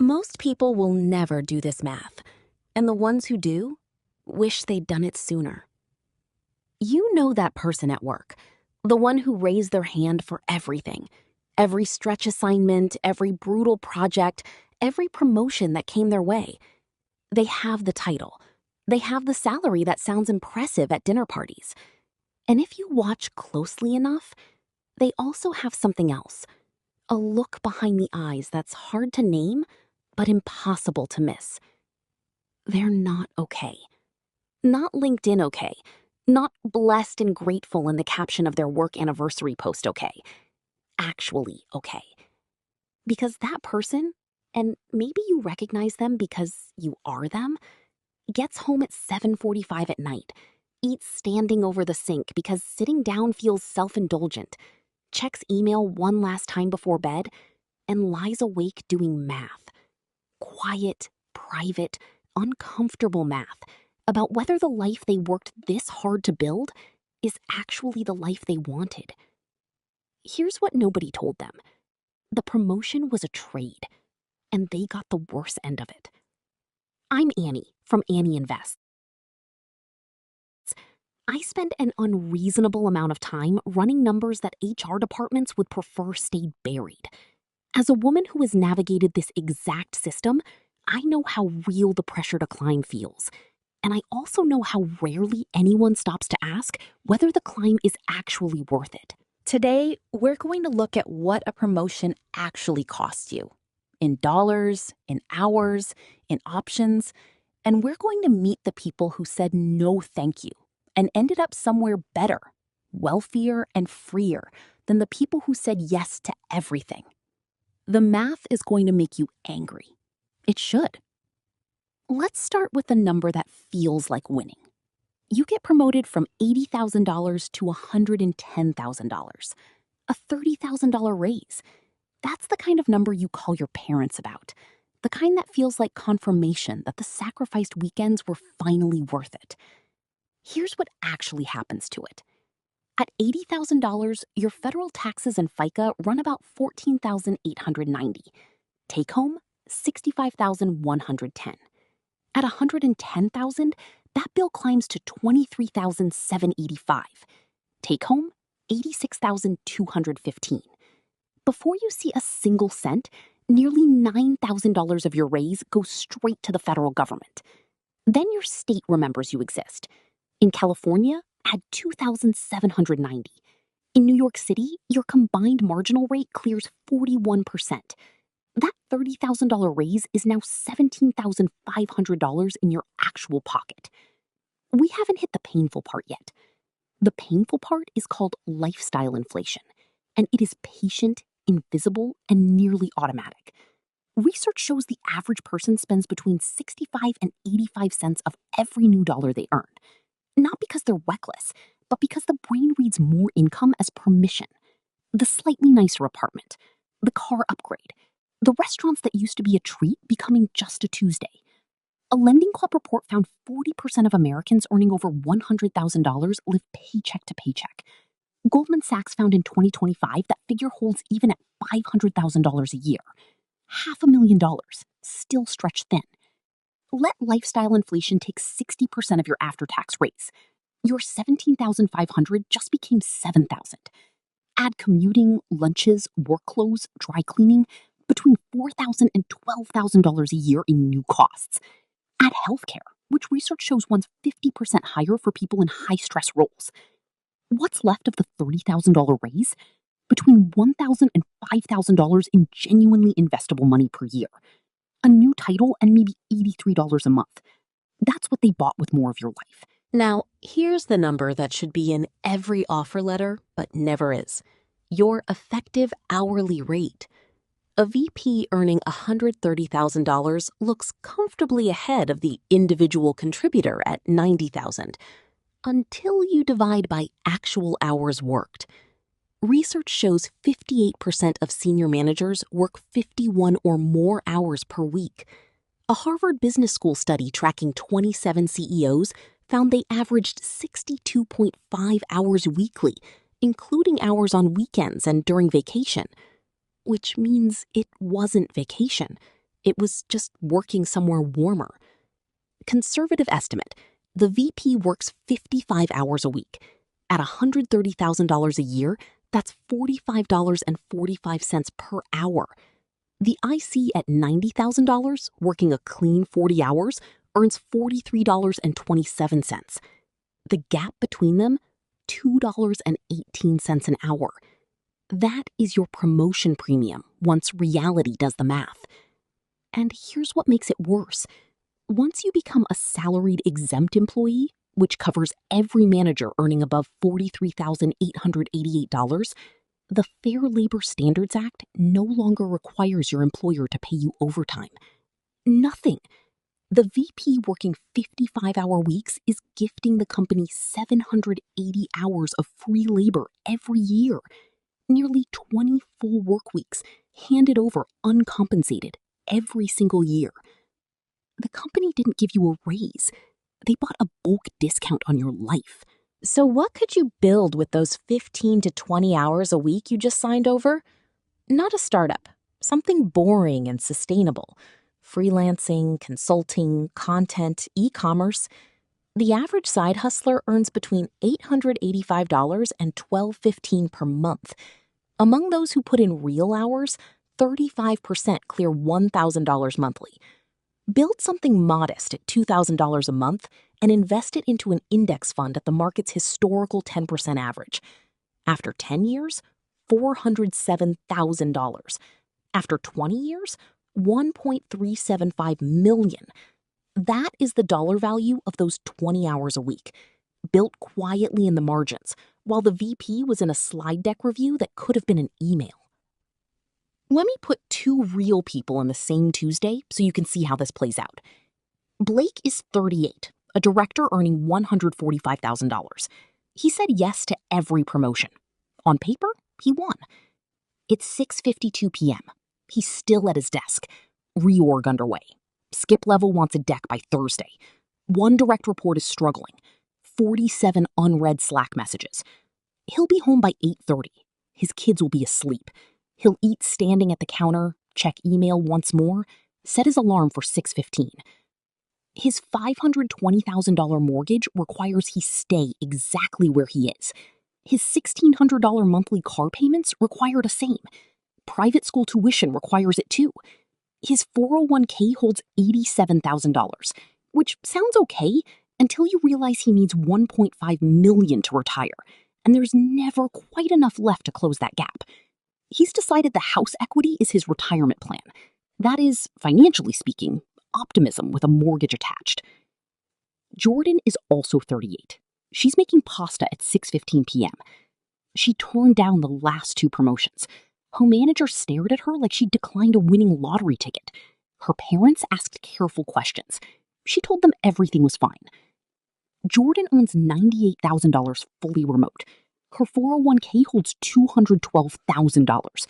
Most people will never do this math, and the ones who do wish they'd done it sooner. You know that person at work, the one who raised their hand for everything. Every stretch assignment, every brutal project, every promotion that came their way. They have the title. They have the salary that sounds impressive at dinner parties. And if you watch closely enough, they also have something else. A look behind the eyes that's hard to name, but impossible to miss. They're not okay. Not LinkedIn okay. Not blessed and grateful in the caption of their work anniversary post okay. Actually okay. Because that person, and maybe you recognize them because you are them, gets home at 7:45 at night, eats standing over the sink because sitting down feels self-indulgent, checks email one last time before bed, and lies awake doing math. Quiet, private, uncomfortable math about whether the life they worked this hard to build is actually the life they wanted. Here's what nobody told them. The promotion was a trade, and they got the worst end of it. I'm Annie from Annie Invests. I spend an unreasonable amount of time running numbers that HR departments would prefer stayed buried. As a woman who has navigated this exact system, I know how real the pressure to climb feels. And I also know how rarely anyone stops to ask whether the climb is actually worth it. Today, we're going to look at what a promotion actually costs you. In dollars, in hours, in options, and we're going to meet the people who said no thank you and ended up somewhere better, wealthier, and freer than the people who said yes to everything. The math is going to make you angry. It should. Let's start with the number that feels like winning. You get promoted from $80,000 to $110,000, a $30,000 raise. That's the kind of number you call your parents about, the kind that feels like confirmation that the sacrificed weekends were finally worth it. Here's what actually happens to it. At $80,000, your federal taxes and FICA run about $14,890. Take home, $65,110. At $110,000, that bill climbs to $23,785. Take home, $86,215. Before you see a single cent, nearly $9,000 of your raise goes straight to the federal government. Then your state remembers you exist. In California, add $2,790. In New York City, your combined marginal rate clears 41%. That $30,000 raise is now $17,500 in your actual pocket. We haven't hit the painful part yet. The painful part is called lifestyle inflation, and it is patient, invisible, and nearly automatic. Research shows the average person spends between 65 and 85 cents of every new dollar they earn. Not because they're reckless, but because the brain reads more income as permission. The slightly nicer apartment, the car upgrade, the restaurants that used to be a treat becoming just a Tuesday. A Lending Club report found 40% of Americans earning over $100,000 live paycheck to paycheck. Goldman Sachs found in 2025 that figure holds even at $500,000 a year. $500,000, still stretched thin. Let lifestyle inflation take 60% of your after-tax raise. Your $17,500 just became $7,000. Add commuting, lunches, work clothes, dry cleaning, between $4,000 and $12,000 a year in new costs. Add healthcare, which research shows runs 50% higher for people in high-stress roles. What's left of the $30,000 raise? Between $1,000 and $5,000 in genuinely investable money per year. A new title and maybe $83 a month. That's what they bought with more of your life. Now, here's the number that should be in every offer letter, but never is. Your effective hourly rate. A VP earning $130,000 looks comfortably ahead of the individual contributor at $90,000, until you divide by actual hours worked. Research shows 58% of senior managers work 51 or more hours per week. A Harvard Business School study tracking 27 CEOs found they averaged 62.5 hours weekly, including hours on weekends and during vacation. Which means it wasn't vacation. It was just working somewhere warmer. Conservative estimate, the VP works 55 hours a week. At $130,000 a year, that's $45.45 per hour. The IC at $90,000, working a clean 40 hours, earns $43.27. The gap between them, $2.18 an hour. That is your promotion premium once reality does the math. And here's what makes it worse. Once you become a salaried exempt employee, which covers every manager earning above $43,888, the Fair Labor Standards Act no longer requires your employer to pay you overtime. Nothing. The VP working 55-hour weeks is gifting the company 780 hours of free labor every year. Nearly 20 full work weeks handed over uncompensated every single year. The company didn't give you a raise. They bought a bulk discount on your life. So what could you build with those 15 to 20 hours a week you just signed over? Not a startup, something boring and sustainable. Freelancing, consulting, content, e-commerce. The average side hustler earns between $885 and $1,215 per month. Among those who put in real hours, 35% clear $1,000 monthly. Build something modest at $2,000 a month and invest it into an index fund at the market's historical 10% average. After 10 years, $407,000. After 20 years, $1.375 million. That is the dollar value of those 20 hours a week, built quietly in the margins, while the VP was in a slide deck review that could have been an email. Let me put two real people on the same Tuesday so you can see how this plays out. Blake is 38, a director earning $145,000. He said yes to every promotion. On paper, he won. It's 6:52 p.m. He's still at his desk. Reorg underway. Skip level wants a deck by Thursday. One direct report is struggling. 47 unread Slack messages. He'll be home by 8:30. His kids will be asleep. He'll eat standing at the counter, check email once more, set his alarm for 6:15. His $520,000 mortgage requires he stay exactly where he is. His $1,600 monthly car payments require the same. Private school tuition requires it too. His 401k holds $87,000, which sounds okay until you realize he needs $1.5 million to retire, and there's never quite enough left to close that gap. He's decided the house equity is his retirement plan. That is, financially speaking, optimism with a mortgage attached. Jordan is also 38. She's making pasta at 6:15 p.m. She turned down the last two promotions. Her manager stared at her like she'd declined a winning lottery ticket. Her parents asked careful questions. She told them everything was fine. Jordan earns $98,000 fully remote. Her 401k holds $212,000,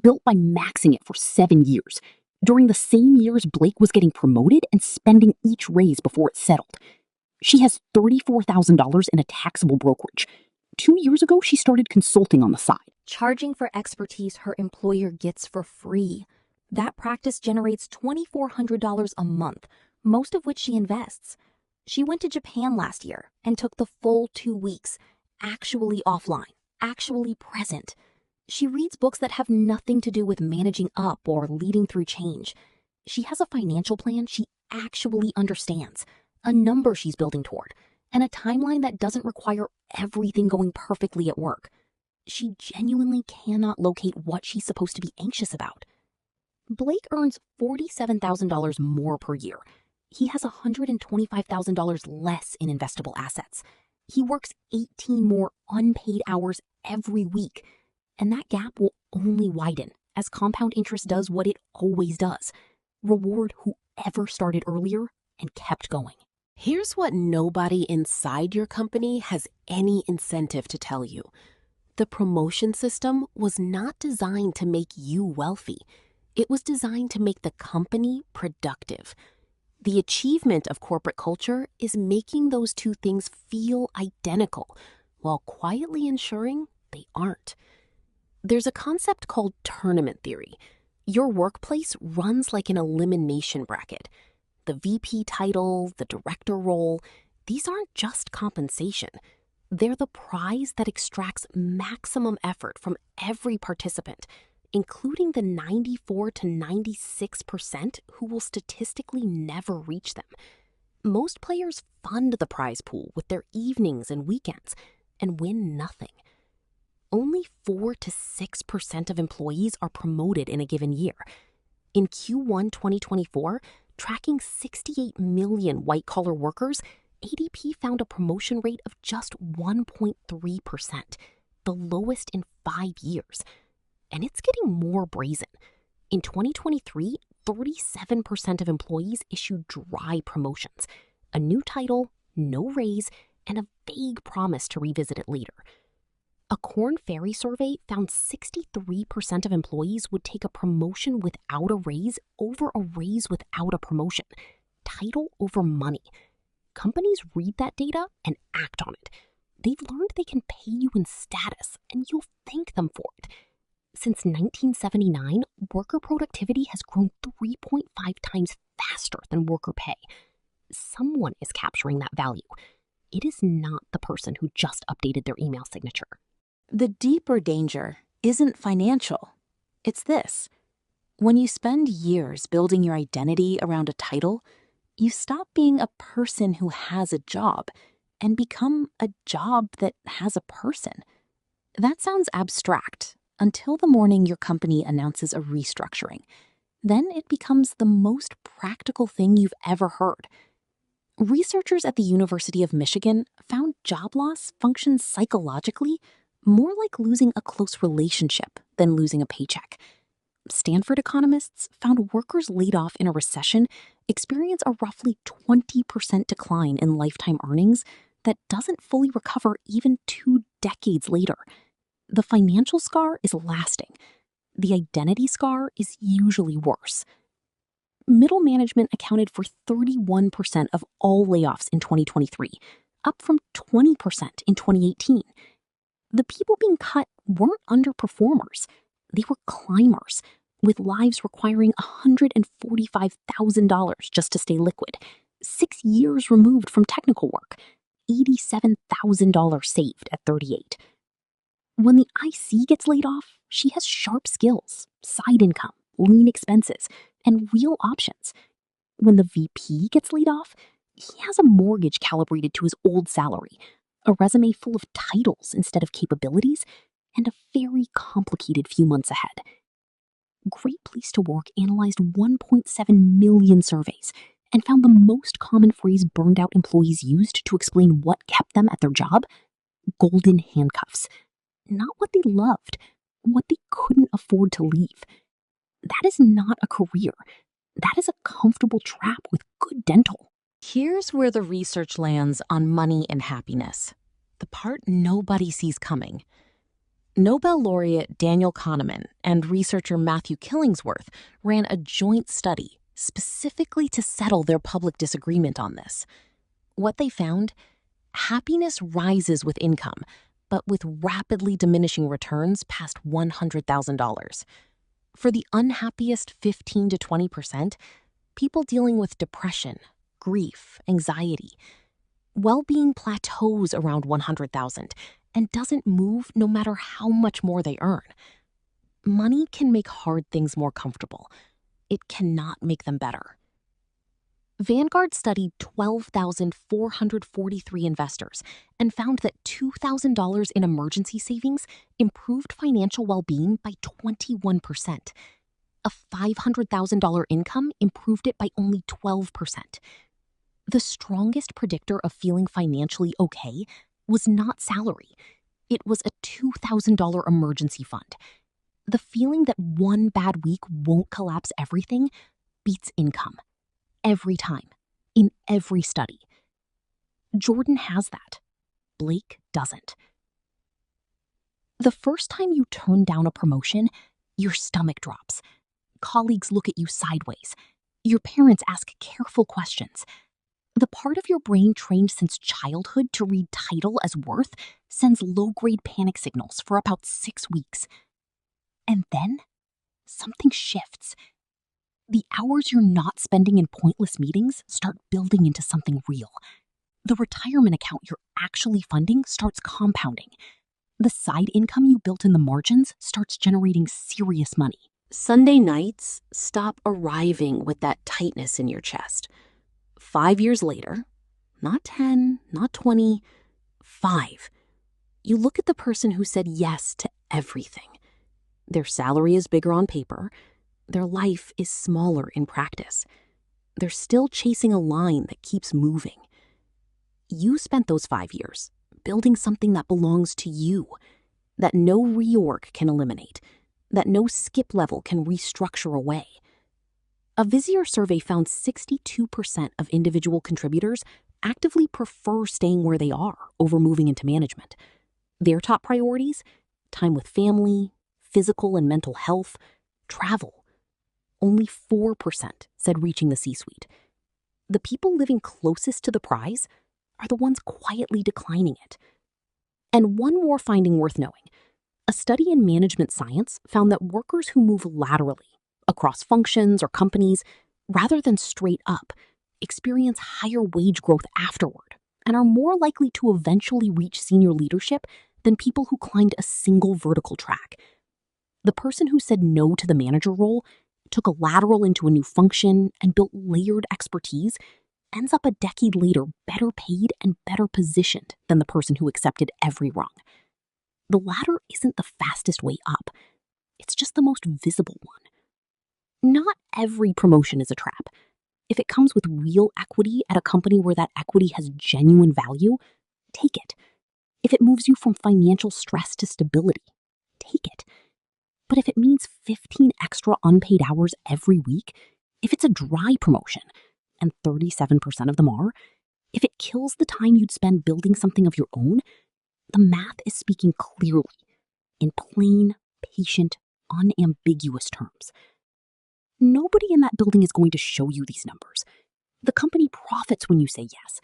built by maxing it for 7 years. During the same years Blake was getting promoted and spending each raise before it settled. She has $34,000 in a taxable brokerage. 2 years ago, she started consulting on the side. Charging for expertise her employer gets for free. That practice generates $2,400 a month, most of which she invests. She went to Japan last year and took the full 2 weeks, actually offline, actually present. She reads books that have nothing to do with managing up or leading through change. She has a financial plan she actually understands, a number she's building toward, and a timeline that doesn't require everything going perfectly at work. She genuinely cannot locate what she's supposed to be anxious about. Blake earns $47,000 more per year. He has $125,000 less in investable assets. He works 18 more unpaid hours every week, and that gap will only widen as compound interest does what it always does: reward whoever started earlier and kept going. Here's what nobody inside your company has any incentive to tell you. The promotion system was not designed to make you wealthy. It was designed to make the company productive. The achievement of corporate culture is making those two things feel identical, while quietly ensuring they aren't. There's a concept called tournament theory. Your workplace runs like an elimination bracket. The VP title, the director role, these aren't just compensation. They're the prize that extracts maximum effort from every participant, including the 94 to 96% who will statistically never reach them. Most players fund the prize pool with their evenings and weekends and win nothing. Only 4 to 6% of employees are promoted in a given year. In Q1 2024, tracking 68 million white-collar workers, ADP found a promotion rate of just 1.3%, the lowest in 5 years. And it's getting more brazen. In 2023, 37% of employees issued dry promotions, a new title, no raise, and a vague promise to revisit it later. A Korn Ferry survey found 63% of employees would take a promotion without a raise over a raise without a promotion. Title over money. Companies read that data and act on it. They've learned they can pay you in status, and you'll thank them for it. Since 1979, worker productivity has grown 3.5 times faster than worker pay. Someone is capturing that value. It is not the person who just updated their email signature. The deeper danger isn't financial. It's this. When you spend years building your identity around a title, you stop being a person who has a job and become a job that has a person. That sounds abstract until the morning your company announces a restructuring. Then it becomes the most practical thing you've ever heard. Researchers at the University of Michigan found job loss functions psychologically more like losing a close relationship than losing a paycheck. Stanford economists found workers laid off in a recession experience a roughly 20% decline in lifetime earnings that doesn't fully recover even 2 decades later. The financial scar is lasting. The identity scar is usually worse. Middle management accounted for 31% of all layoffs in 2023, up from 20% in 2018. The people being cut weren't underperformers. They were climbers, with lives requiring $145,000 just to stay liquid, 6 years removed from technical work, $87,000 saved at 38. When the IC gets laid off, she has sharp skills, side income, lean expenses, and real options. When the VP gets laid off, he has a mortgage calibrated to his old salary, a resume full of titles instead of capabilities, and a very complicated few months ahead. Great Place to Work analyzed 1.7 million surveys and found the most common phrase burned out employees used to explain what kept them at their job: golden handcuffs. Not what they loved, what they couldn't afford to leave. That is not a career. That is a comfortable trap with good dental. Here's where the research lands on money and happiness, the part nobody sees coming. Nobel laureate Daniel Kahneman and researcher Matthew Killingsworth ran a joint study specifically to settle their public disagreement on this. What they found? Happiness rises with income, but with rapidly diminishing returns past $100,000. For the unhappiest 15 to 20%, people dealing with depression, grief, anxiety, well-being plateaus around 100,000 and doesn't move no matter how much more they earn. Money can make hard things more comfortable. It cannot make them better. Vanguard studied 12,443 investors and found that $2,000 in emergency savings improved financial well-being by 21%. A $500,000 income improved it by only 12%. The strongest predictor of feeling financially okay was not salary. It was a $2,000 emergency fund. The feeling that one bad week won't collapse everything beats income. Every time, in every study. Jordan has that. Blake doesn't. The first time you turn down a promotion, your stomach drops. Colleagues look at you sideways. Your parents ask careful questions. The part of your brain trained since childhood to read title as worth sends low-grade panic signals for about 6 weeks. And then, something shifts. The hours you're not spending in pointless meetings start building into something real. The retirement account you're actually funding starts compounding. The side income you built in the margins starts generating serious money. Sunday nights stop arriving with that tightness in your chest. 5 years later, not 10, not 20, 5, you look at the person who said yes to everything. Their salary is bigger on paper. Their life is smaller in practice. They're still chasing a line that keeps moving. You spent those 5 years building something that belongs to you, that no reorg can eliminate, that no skip level can restructure away. A Visier survey found 62% of individual contributors actively prefer staying where they are over moving into management. Their top priorities: time with family, physical and mental health, travel. Only 4% said reaching the C-suite. The people living closest to the prize are the ones quietly declining it. And one more finding worth knowing. A study in management science found that workers who move laterally across functions or companies rather than straight up experience higher wage growth afterward and are more likely to eventually reach senior leadership than people who climbed a single vertical track. The person who said no to the manager role, took a lateral into a new function, and built layered expertise ends up a decade later better paid and better positioned than the person who accepted every rung. The ladder isn't the fastest way up. It's just the most visible one. Not every promotion is a trap. If it comes with real equity at a company where that equity has genuine value, take it. If it moves you from financial stress to stability, take it. But if it means 15 extra unpaid hours every week, if it's a dry promotion, and 37% of them are, if it kills the time you'd spend building something of your own, the math is speaking clearly, in plain, patient, unambiguous terms. Nobody in that building is going to show you these numbers. The company profits when you say yes.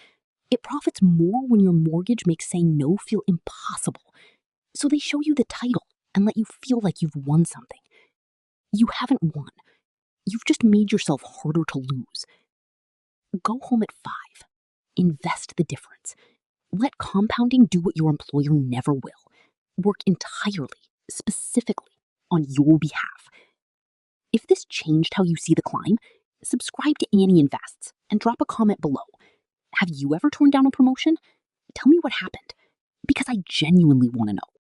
It profits more when your mortgage makes saying no feel impossible. So they show you the title and let you feel like you've won something. You haven't won. You've just made yourself harder to lose. Go home at 5. Invest the difference. Let compounding do what your employer never will. Work entirely, specifically, on your behalf. If this changed how you see the climb, subscribe to Annie Invests and drop a comment below. Have you ever turned down a promotion? Tell me what happened, because I genuinely want to know.